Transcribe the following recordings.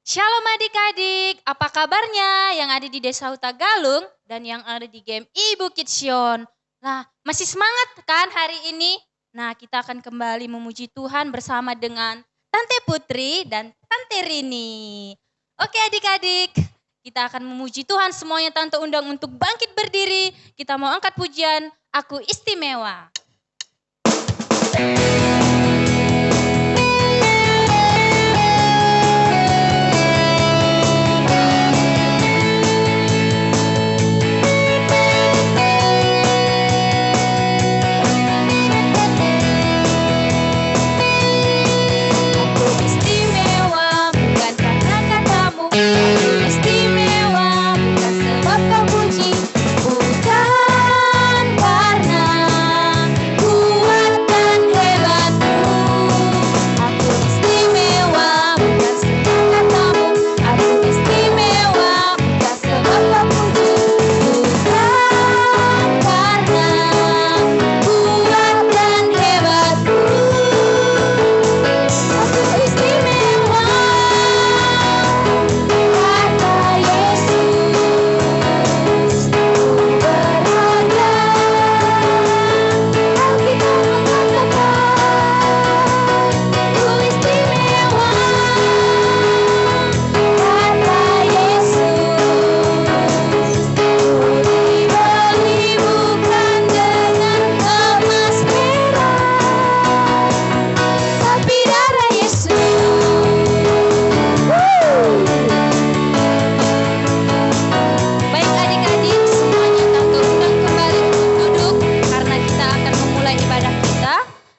Shalom adik-adik, apa kabarnya yang ada di Desa Huta Galung dan yang ada di GMI Bukit Sion? Nah, masih semangat kan hari ini? Nah, kita akan kembali memuji Tuhan bersama dengan Tante Putri dan Tante Rini. Oke adik-adik, kita akan memuji Tuhan semuanya. Tante undang untuk bangkit berdiri. Kita mau angkat pujian, Aku Istimewa.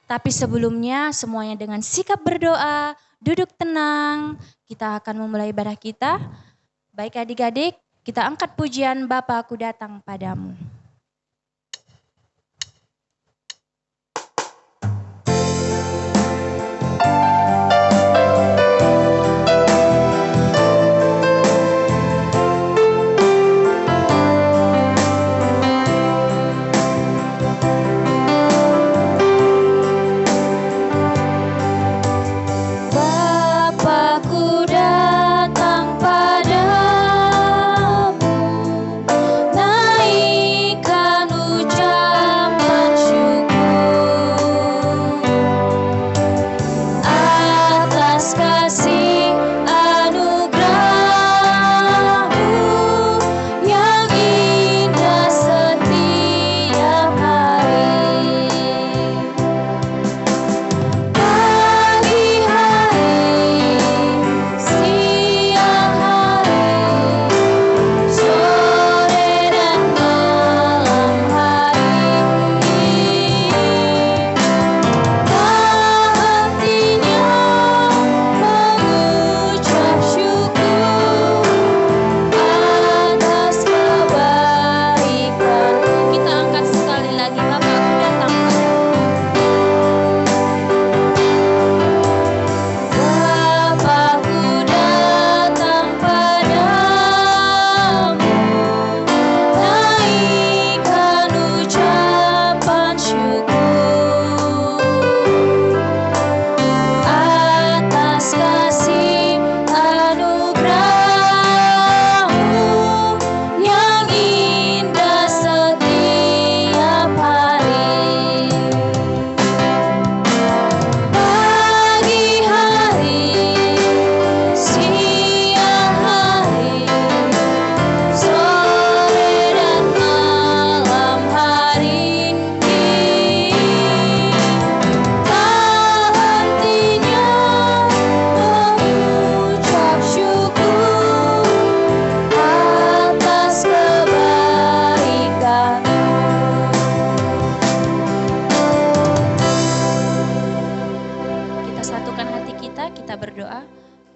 Tapi sebelumnya semuanya dengan sikap berdoa, duduk tenang, kita akan memulai ibadah kita. Baik adik-adik, kita angkat pujian Bapa Aku Datang Padamu.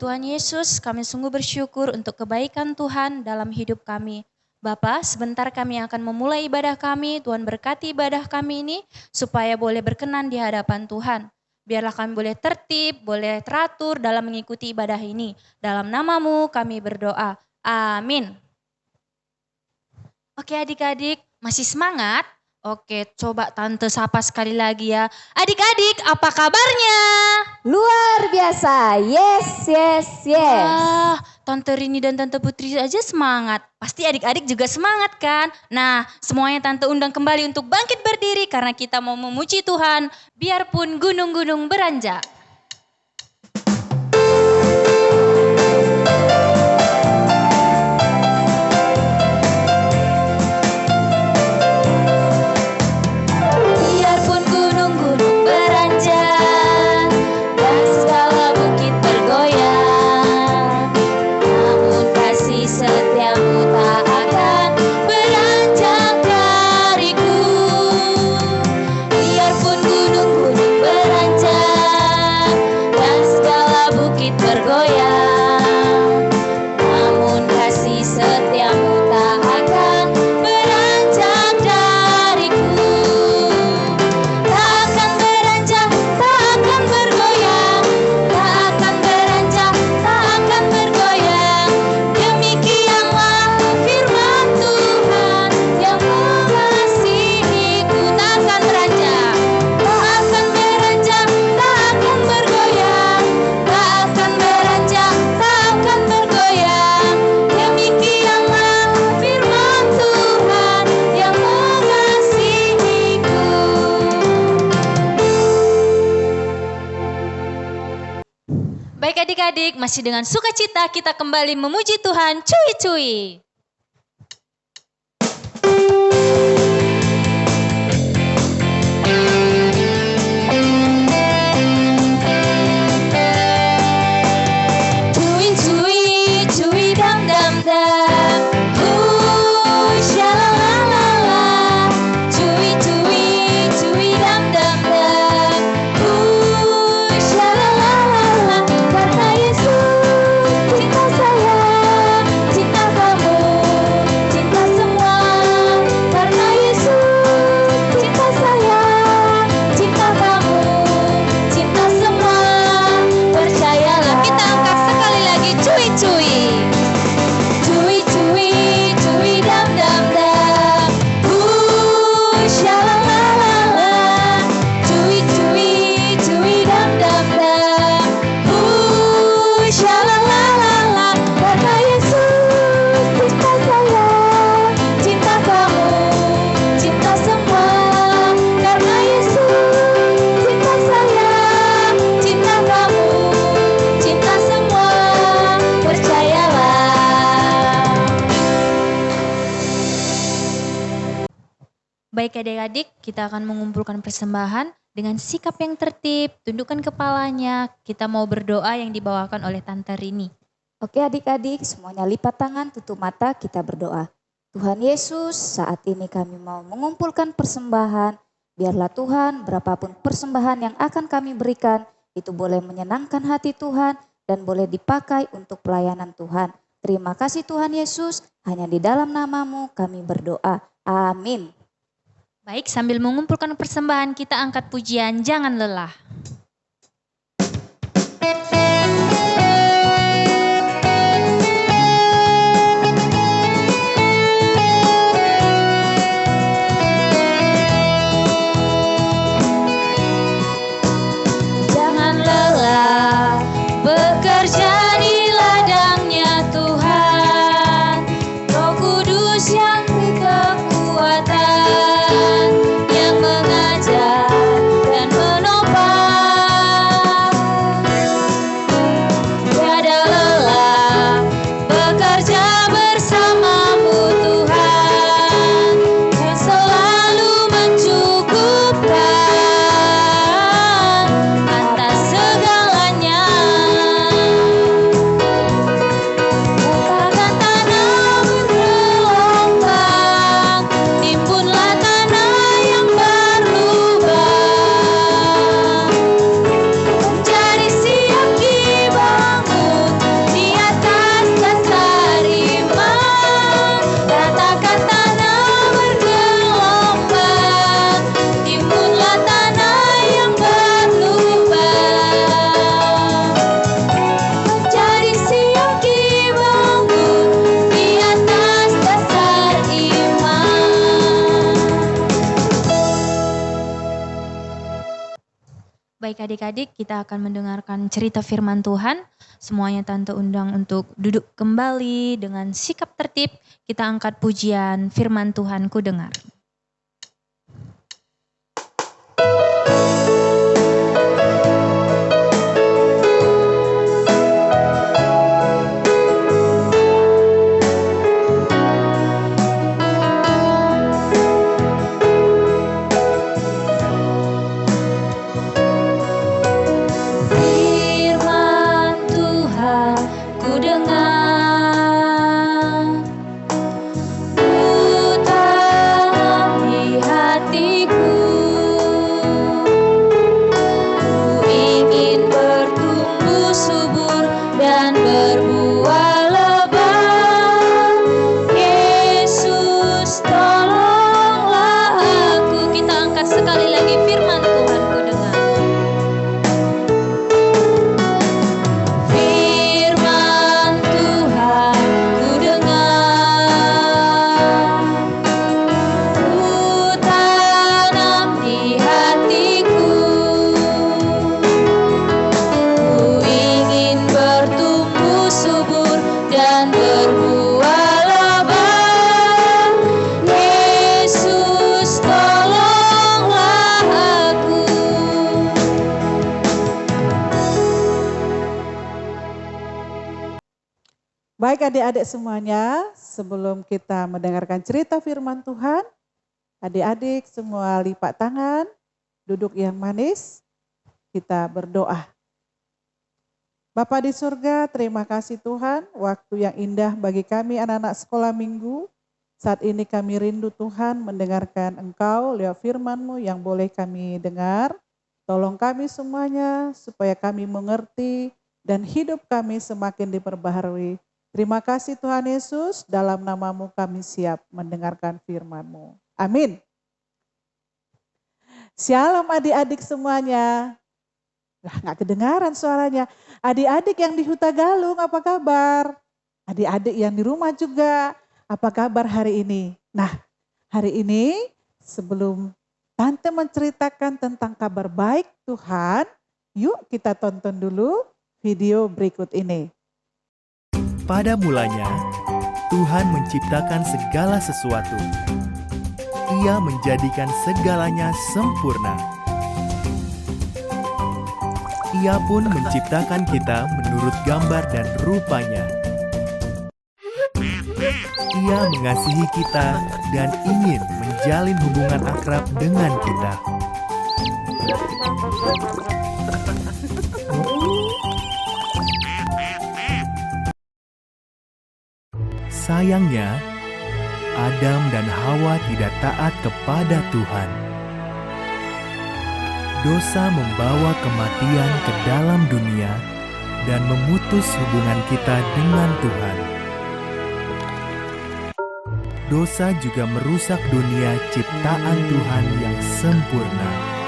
Tuhan Yesus, kami sungguh bersyukur untuk kebaikan Tuhan dalam hidup kami. Bapa, sebentar kami akan memulai ibadah kami. Tuhan berkati ibadah kami ini supaya boleh berkenan di hadapan Tuhan. Biarlah kami boleh tertib, boleh teratur dalam mengikuti ibadah ini. Dalam nama-Mu kami berdoa. Amin. Oke adik-adik, masih semangat? Oke, coba Tante sapa sekali lagi ya. Adik-adik, apa kabarnya? Luar biasa, yes, yes, yes. Wah, Tante Rini dan Tante Putri aja semangat. Pasti adik-adik juga semangat kan? Nah, semuanya Tante undang kembali untuk bangkit berdiri karena kita mau memuji Tuhan. Biarpun gunung-gunung beranjak. Biarpun gunung-gunung beranjak dan segala bukit bergoyang, namun kasih setiamu tak akan beranjak dariku. Biarpun gunung-gunung beranjak dan segala bukit bergoyang, namun kasih setiamu tak akan beranjak dariku. Tak akan beranjak, tak akan bergoyang, tak akan beranjak, tak akan bergoyang. Demikianlah firman Tuhan yang mengasihiku. Tak akan beranjak, tak akan beranjak, tak akan bergoyang, tak akan beranjak, tak akan bergoyang. Demikianlah firman Tuhan yang mengasihiku. Baik adik-adik, masih dengan sukacita kita kembali memuji Tuhan. Cuy-cuy. Cuy-cuy, cuy dam dam dam. Shalalala. Cuy-cuy, cuy dam dam dam. Shalalala. Karena Yesus cinta saya, cinta kamu, cinta semua. Karena Yesus cinta saya, cinta kamu, cinta semua. Percayalah, kita angkat sekali lagi. Cuy-cuy. Cuy-cuy, cuy dam dam dam. Shalalala. Cuy-cuy, cuy dam dam dam. Shalalala. Karena Yesus cinta saya, cinta kamu, cinta semua. Karena Yesus cinta saya, cinta kamu, cinta semua. Percayalah. Baik adik-adik, kita akan mengumpulkan persembahan dengan sikap yang tertib, tundukkan kepalanya. Kita mau berdoa yang dibawakan oleh Tante Rini. Oke adik-adik, semuanya lipat tangan, tutup mata, kita berdoa. Tuhan Yesus, saat ini kami mau mengumpulkan persembahan. Biarlah Tuhan, berapapun persembahan yang akan kami berikan, itu boleh menyenangkan hati Tuhan dan boleh dipakai untuk pelayanan Tuhan. Terima kasih Tuhan Yesus, hanya di dalam namamu kami berdoa. Amin. Baik, sambil mengumpulkan persembahan kita angkat pujian Jangan Lelah. Jangan lelah bekerja di ladangnya Tuhan. Roh Kudus yang beri kekuatan, yang mengajar dan menopang. baik adik-adik, kita akan mendengarkan cerita firman Tuhan. Semuanya Tante undang untuk duduk kembali dengan sikap tertib. Kita angkat pujian firman Tuhan ku dengar. Baik adik-adik semuanya, sebelum kita mendengarkan cerita firman Tuhan, adik-adik semua lipat tangan, duduk yang manis, kita berdoa. Bapa di surga, terima kasih Tuhan, waktu yang indah bagi kami anak-anak sekolah minggu. Saat ini kami rindu Tuhan mendengarkan Engkau lewat firman-Mu yang boleh kami dengar. Tolong kami semuanya supaya kami mengerti dan hidup kami semakin diperbaharui. Terima kasih Tuhan Yesus, dalam nama-Mu kami siap mendengarkan firman-Mu. Amin. Shalom adik-adik semuanya. Lah gak kedengaran suaranya. Adik-adik yang di Huta Galung apa kabar? Adik-adik yang di rumah juga apa kabar hari ini? Nah hari ini sebelum Tante menceritakan tentang kabar baik Tuhan, yuk kita tonton dulu video berikut ini. Pada mulanya, Tuhan menciptakan segala sesuatu. Ia menjadikan segalanya sempurna. Ia pun menciptakan kita menurut gambar dan rupanya. Ia mengasihi kita dan ingin menjalin hubungan akrab dengan kita. Sayangnya, Adam dan Hawa tidak taat kepada Tuhan. Dosa membawa kematian ke dalam dunia dan memutus hubungan kita dengan Tuhan. Dosa juga merusak dunia ciptaan Tuhan yang sempurna.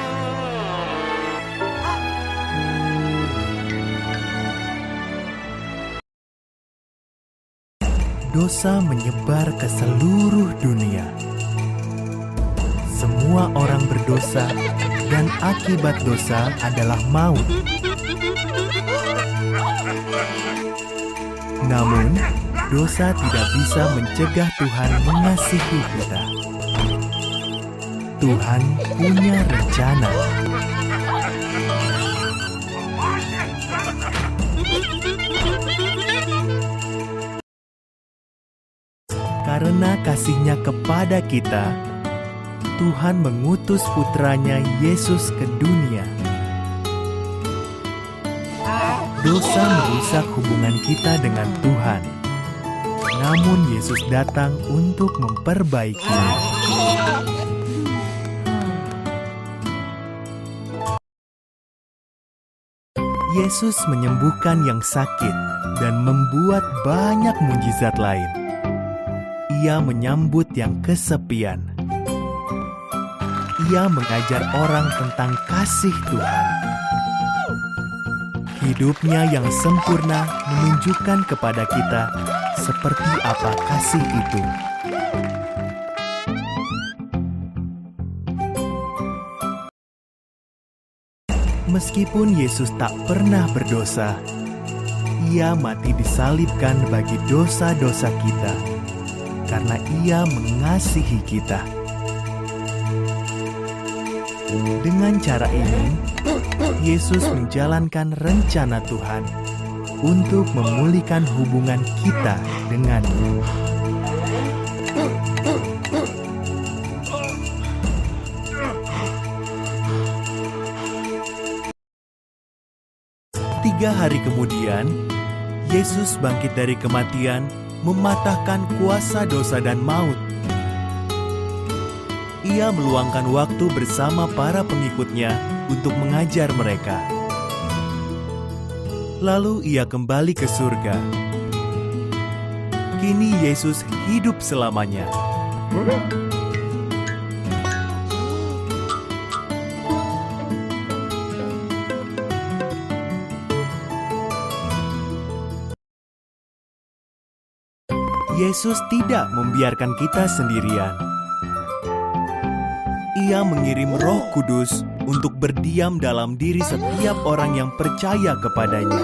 Dosa menyebar ke seluruh dunia. Semua orang berdosa dan akibat dosa adalah maut. Namun, dosa tidak bisa mencegah Tuhan mengasihi kita. Tuhan punya rencana. Karena kasih-Nya kepada kita, Tuhan mengutus putranya Yesus ke dunia. Dosa merusak hubungan kita dengan Tuhan. Namun Yesus datang untuk memperbaikinya. Yesus menyembuhkan yang sakit dan membuat banyak mujizat lain. Ia menyambut yang kesepian. Ia mengajar orang tentang kasih Tuhan. Hidupnya yang sempurna menunjukkan kepada kita seperti apa kasih itu. Meskipun Yesus tak pernah berdosa, Ia mati disalibkan bagi dosa-dosa kita, karena Ia mengasihi kita. Dengan cara ini, Yesus menjalankan rencana Tuhan untuk memulihkan hubungan kita dengannya. Tiga hari kemudian, Yesus bangkit dari kematian, mematahkan kuasa dosa dan maut. Ia meluangkan waktu bersama para pengikutnya untuk mengajar mereka. Lalu ia kembali ke surga. Kini Yesus hidup selamanya. Yesus tidak membiarkan kita sendirian. Ia mengirim Roh Kudus untuk berdiam dalam diri setiap orang yang percaya kepadanya.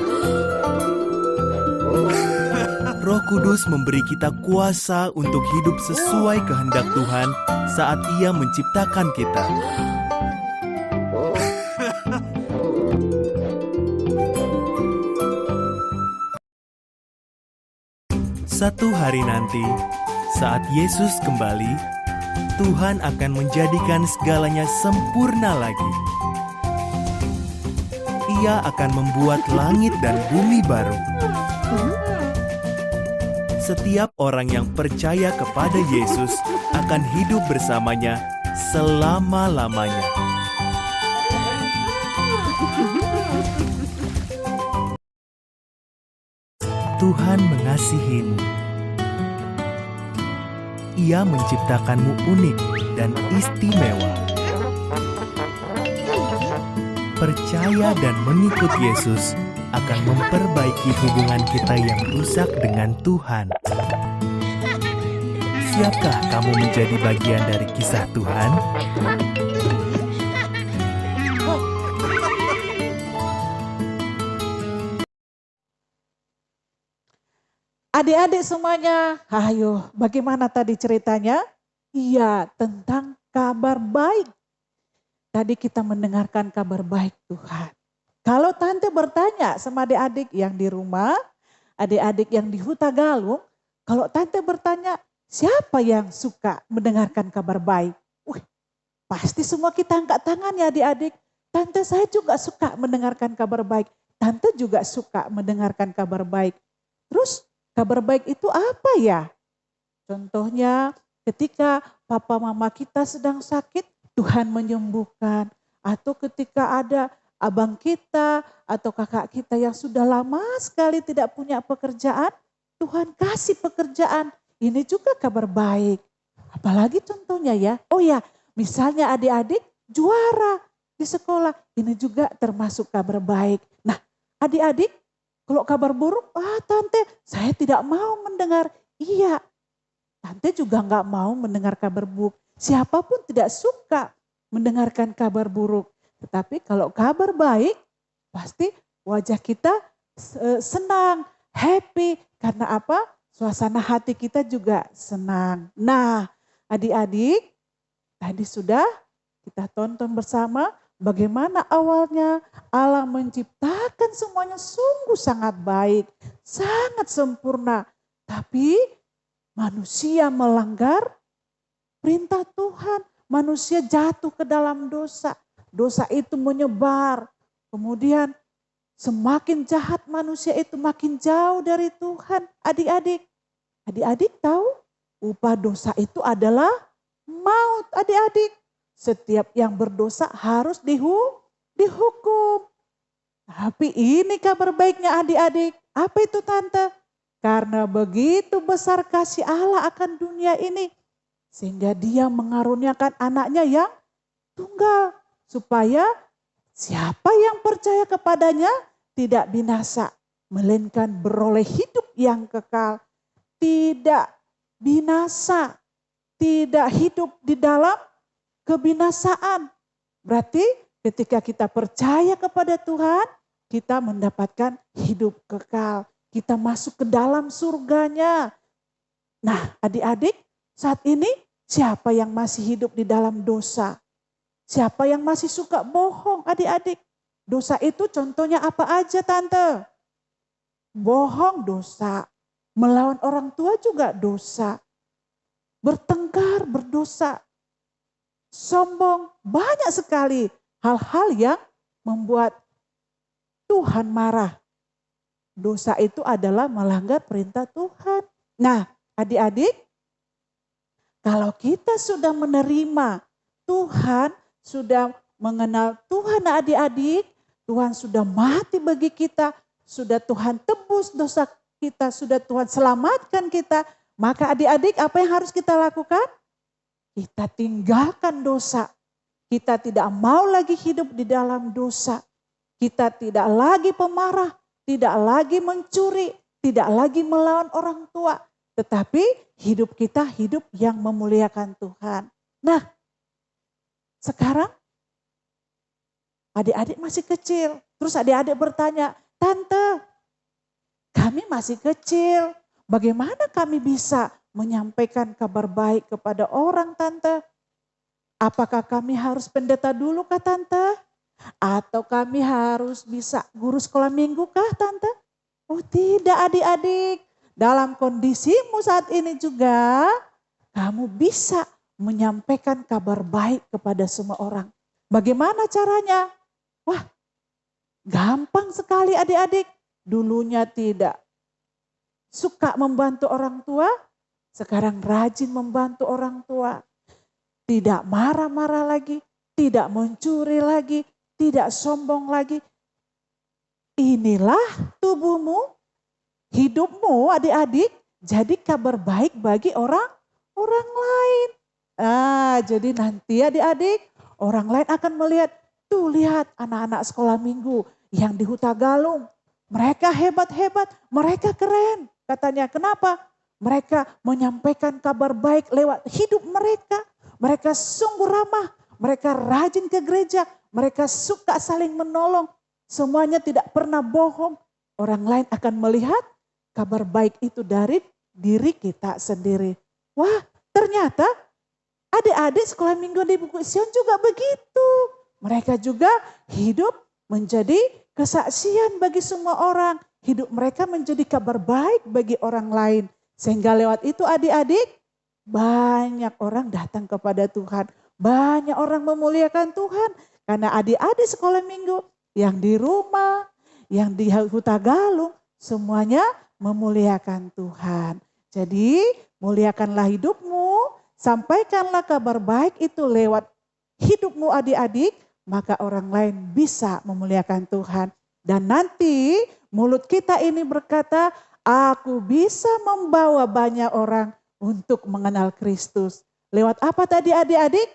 Roh Kudus memberi kita kuasa untuk hidup sesuai kehendak Tuhan saat Ia menciptakan kita. Satu hari nanti, saat Yesus kembali, Tuhan akan menjadikan segalanya sempurna lagi. Ia akan membuat langit dan bumi baru. Setiap orang yang percaya kepada Yesus akan hidup bersamanya selama-lamanya. Tuhan mengasihimu. Ia menciptakanmu unik dan istimewa. Percaya dan mengikut Yesus akan memperbaiki hubungan kita yang rusak dengan Tuhan. Siapkah kamu menjadi bagian dari kisah Tuhan? Adik-adik semuanya, ayo bagaimana tadi ceritanya? Iya, tentang kabar baik. Tadi kita mendengarkan kabar baik Tuhan. Kalau Tante bertanya sama adik-adik yang di rumah, adik-adik yang di Huta Galung, kalau Tante bertanya, siapa yang suka mendengarkan kabar baik? Pasti semua kita angkat tangan ya adik-adik. Tante saya juga suka mendengarkan kabar baik. Tante juga suka mendengarkan kabar baik. Terus kabar baik itu apa ya? Contohnya ketika papa mama kita sedang sakit, Tuhan menyembuhkan. Atau ketika ada abang kita atau kakak kita yang sudah lama sekali tidak punya pekerjaan, Tuhan kasih pekerjaan. Ini juga kabar baik. Apalagi contohnya ya, oh ya misalnya adik-adik juara di sekolah, ini juga termasuk kabar baik. Nah adik-adik, kalau kabar buruk, Tante saya tidak mau mendengar. Iya, Tante juga nggak mau mendengar kabar buruk. Siapapun tidak suka mendengarkan kabar buruk. Tetapi kalau kabar baik, pasti wajah kita senang, happy. Karena apa? Suasana hati kita juga senang. Nah adik-adik, tadi sudah kita tonton bersama bagaimana awalnya Allah menciptakan semuanya sungguh sangat baik, sangat sempurna. Tapi manusia melanggar perintah Tuhan. Manusia jatuh ke dalam dosa. Dosa itu menyebar. Kemudian semakin jahat manusia itu makin jauh dari Tuhan. Adik-adik tahu upah dosa itu adalah maut adik-adik. Setiap yang berdosa harus dihukum. Tapi ini kabar baiknya adik-adik. Apa itu Tante? Karena begitu besar kasih Allah akan dunia ini. Sehingga Dia mengaruniakan anaknya yang tunggal. Supaya siapa yang percaya kepadanya tidak binasa. Melainkan beroleh hidup yang kekal. Tidak binasa. Tidak hidup di dalam kebinasaan. Berarti Ketika kita percaya kepada Tuhan, kita mendapatkan hidup kekal. Kita masuk ke dalam surganya. Nah, adik-adik, saat ini siapa yang masih hidup di dalam dosa? Siapa yang masih suka bohong, adik-adik? Dosa itu contohnya apa aja, Tante? Bohong dosa. Melawan orang tua juga dosa. Bertengkar berdosa. Sombong, banyak sekali hal-hal yang membuat Tuhan marah. Dosa itu adalah melanggar perintah Tuhan. Nah, adik-adik, kalau kita sudah menerima Tuhan, sudah mengenal Tuhan, adik-adik, Tuhan sudah mati bagi kita, sudah Tuhan tebus dosa kita, sudah Tuhan selamatkan kita, maka adik-adik apa yang harus kita lakukan? Kita tinggalkan dosa. Kita tidak mau lagi hidup di dalam dosa. Kita tidak lagi pemarah, tidak lagi mencuri, tidak lagi melawan orang tua. Tetapi hidup kita hidup yang memuliakan Tuhan. Nah, sekarang adik-adik masih kecil. Terus adik-adik bertanya, Tante, kami masih kecil. Bagaimana kami bisa menyampaikan kabar baik kepada orang, Tante? Apakah kami harus pendeta dulu kah, Tante? Atau kami harus bisa guru sekolah minggu kah, Tante? Oh tidak, adik-adik. Dalam kondisimu saat ini juga, kamu bisa menyampaikan kabar baik kepada semua orang. Bagaimana caranya? Wah, gampang sekali adik-adik. Dulunya tidak suka membantu orang tua, sekarang rajin membantu orang tua. Tidak marah-marah lagi, tidak mencuri lagi, tidak sombong lagi. Inilah tubuhmu, hidupmu adik-adik, jadi kabar baik bagi orang lain. Jadi nanti adik-adik, orang lain akan melihat, tuh lihat anak-anak sekolah minggu yang di Huta Galung. Mereka hebat-hebat, mereka keren. Katanya kenapa? Mereka menyampaikan kabar baik lewat hidup mereka. Mereka sungguh ramah, mereka rajin ke gereja, mereka suka saling menolong. Semuanya tidak pernah bohong. Orang lain akan melihat kabar baik itu dari diri kita sendiri. Wah, ternyata adik-adik sekolah minggu di Bukit Sion juga begitu. Mereka juga hidup menjadi kesaksian bagi semua orang. Hidup mereka menjadi kabar baik bagi orang lain. Sehingga lewat itu adik-adik, banyak orang datang kepada Tuhan. Banyak orang memuliakan Tuhan. Karena adik-adik sekolah minggu yang di rumah, yang di Huta Galung, semuanya memuliakan Tuhan. Jadi muliakanlah hidupmu, sampaikanlah kabar baik itu lewat hidupmu adik-adik, maka orang lain bisa memuliakan Tuhan. Dan nanti mulut kita ini berkata, aku bisa membawa banyak orang untuk mengenal Kristus. Lewat apa tadi adik-adik?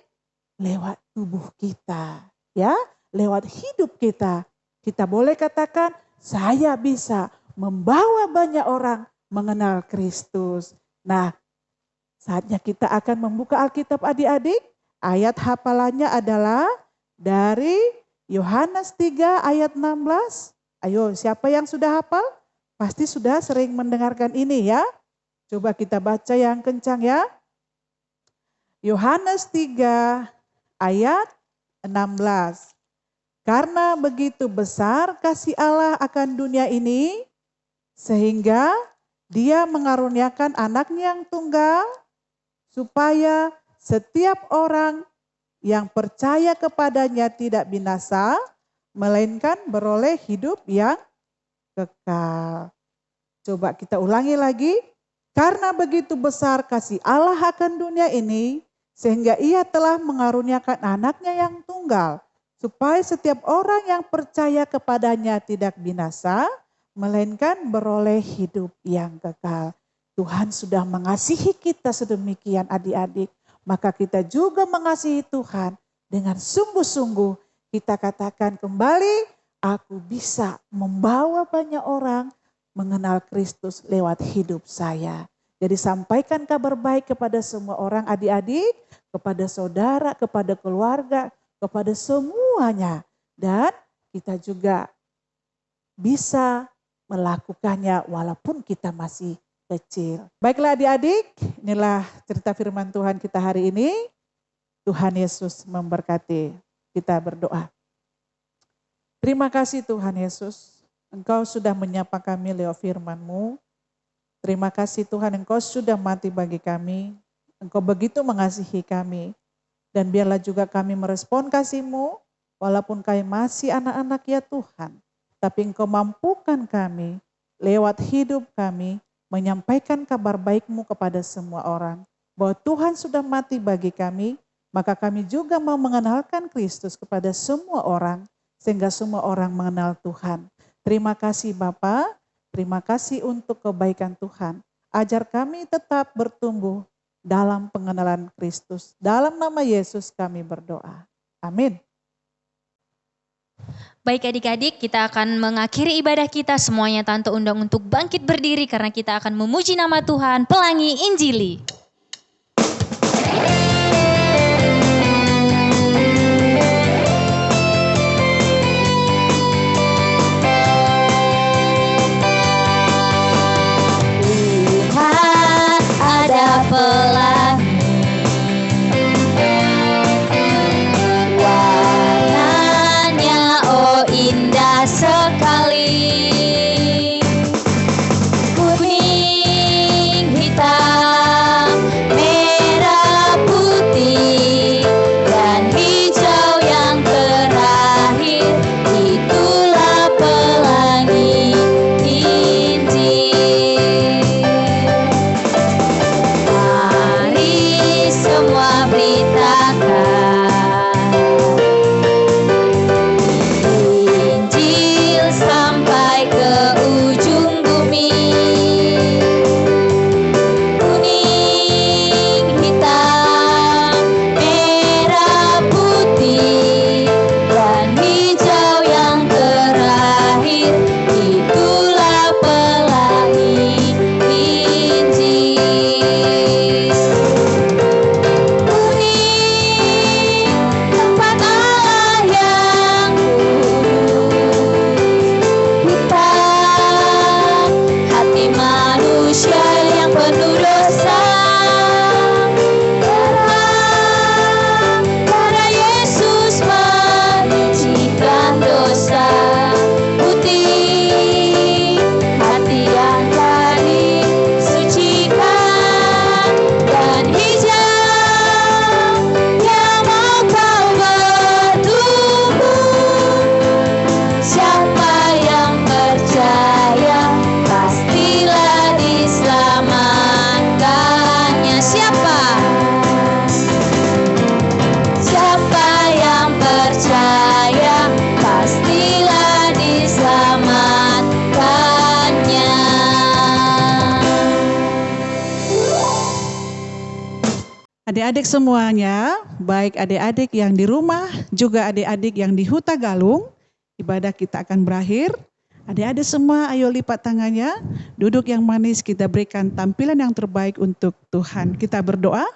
Lewat tubuh kita, ya, lewat hidup kita. Kita boleh katakan, saya bisa membawa banyak orang mengenal Kristus. Nah, saatnya kita akan membuka Alkitab adik-adik. Ayat hafalannya adalah dari Yohanes 3 ayat 16. Ayo, siapa yang sudah hafal? Pasti sudah sering mendengarkan ini ya. Coba kita baca yang kencang ya. Yohanes 3 ayat 16. Karena begitu besar kasih Allah akan dunia ini, sehingga Dia mengaruniakan anaknya yang tunggal, supaya setiap orang yang percaya kepadanya tidak binasa, melainkan beroleh hidup yang kekal. Coba kita ulangi lagi. Karena begitu besar kasih Allah akan dunia ini, sehingga Ia telah mengaruniakan anaknya yang tunggal, supaya setiap orang yang percaya kepadanya tidak binasa, melainkan beroleh hidup yang kekal. Tuhan sudah mengasihi kita sedemikian adik-adik, maka kita juga mengasihi Tuhan dengan sungguh-sungguh. Kita katakan kembali, aku bisa membawa banyak orang mengenal Kristus lewat hidup saya. Jadi sampaikan kabar baik kepada semua orang adik-adik, kepada saudara, kepada keluarga, kepada semuanya. Dan kita juga bisa melakukannya walaupun kita masih kecil. Baiklah adik-adik, inilah cerita firman Tuhan kita hari ini. Tuhan Yesus memberkati. Kita berdoa. Terima kasih Tuhan Yesus, Engkau sudah menyapa kami lewat firman-Mu. Terima kasih Tuhan, Engkau sudah mati bagi kami. Engkau begitu mengasihi kami. Dan biarlah juga kami merespon kasih-Mu, walaupun kami masih anak-anak ya Tuhan. Tapi Engkau mampukan kami lewat hidup kami menyampaikan kabar baik-Mu kepada semua orang. Bahwa Tuhan sudah mati bagi kami, maka kami juga mau mengenalkan Kristus kepada semua orang, sehingga semua orang mengenal Tuhan. Terima kasih Bapa, terima kasih untuk kebaikan Tuhan. Ajar kami tetap bertumbuh dalam pengenalan Kristus. Dalam nama Yesus kami berdoa. Amin. Baik adik-adik, kita akan mengakhiri ibadah kita. Semuanya Tante undang untuk bangkit berdiri karena kita akan memuji nama Tuhan, Pelangi Injili. Tuhan ada pelangi, warnanya oh indah sekali, kuning, hitam, merah, putih, dan hijau yang terakhir, itulah pelangi Injil. Mari semua beritakan Injil sampai ke ujung bumi. Kuning, hitam, merah, putih, dan hijau yang terakhir, itulah pelangi Injil. Kuning, tempat Allah yang kudus. Hitam, hati manusia yang penuh dosa. Terang, darah Yesus menyucikan dosa. Putih, hati yang telah disucikan. Dan hijau, yang mau kau bertumbuh. Siapa yang percaya pastilah diselamatkannya. Siapa? Siapa yang percaya pastilah diselamatkannya. Adik-adik semuanya, baik adik-adik yang di rumah, juga adik-adik yang di Huta Galung, ibadah kita akan berakhir. Adik-adik semua ayo lipat tangannya, duduk yang manis, kita berikan tampilan yang terbaik untuk Tuhan. Kita berdoa.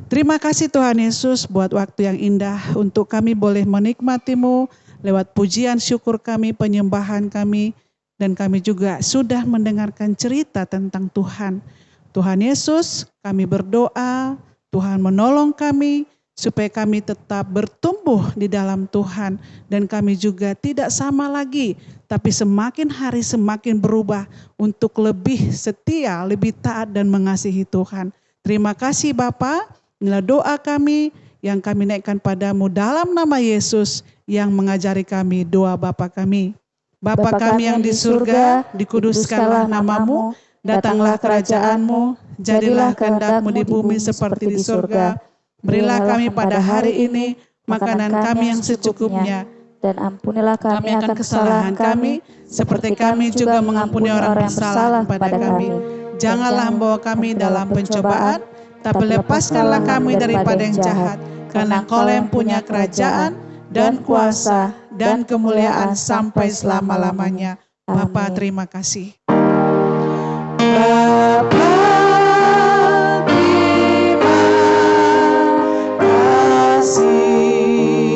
Terima kasih Tuhan Yesus buat waktu yang indah untuk kami boleh menikmati-Mu lewat pujian syukur kami, penyembahan kami, dan kami juga sudah mendengarkan cerita tentang Tuhan. Tuhan Yesus, kami berdoa, Tuhan menolong kami supaya kami tetap bertumbuh di dalam Tuhan. Dan kami juga tidak sama lagi, tapi semakin hari semakin berubah untuk lebih setia, lebih taat dan mengasihi Tuhan. Terima kasih Bapa, inilah doa kami yang kami naikkan padamu dalam nama Yesus yang mengajari kami doa Bapa kami. Bapa kami yang di surga, dikuduskanlah namamu, datanglah kerajaanmu, jadilah kehendak-Mu di bumi seperti di surga. Berilah kami pada hari ini makanan kami yang secukupnya, dan ampunilah kami akan kesalahan kami, seperti kami juga mengampuni orang bersalah kepada kami. Janganlah membawa kami dalam pencobaan, tapi lepaskanlah kami daripada yang jahat, karena Engkau yang punya kerajaan dan kuasa dan kemuliaan sampai selama-lamanya. Bapa, terima kasih. Bapa, terima kasih.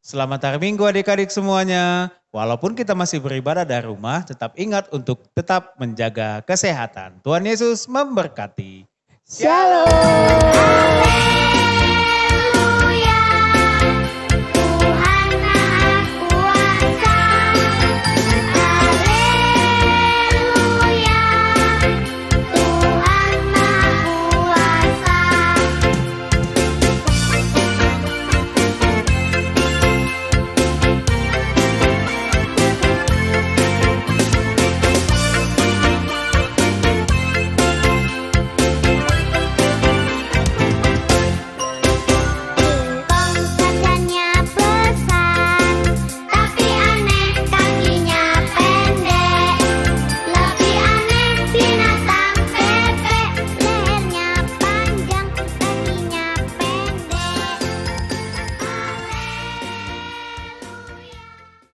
Selamat hari Minggu adik-adik semuanya. Walaupun kita masih beribadah dari rumah, tetap ingat untuk tetap menjaga kesehatan. Tuhan Yesus memberkati. Shalom.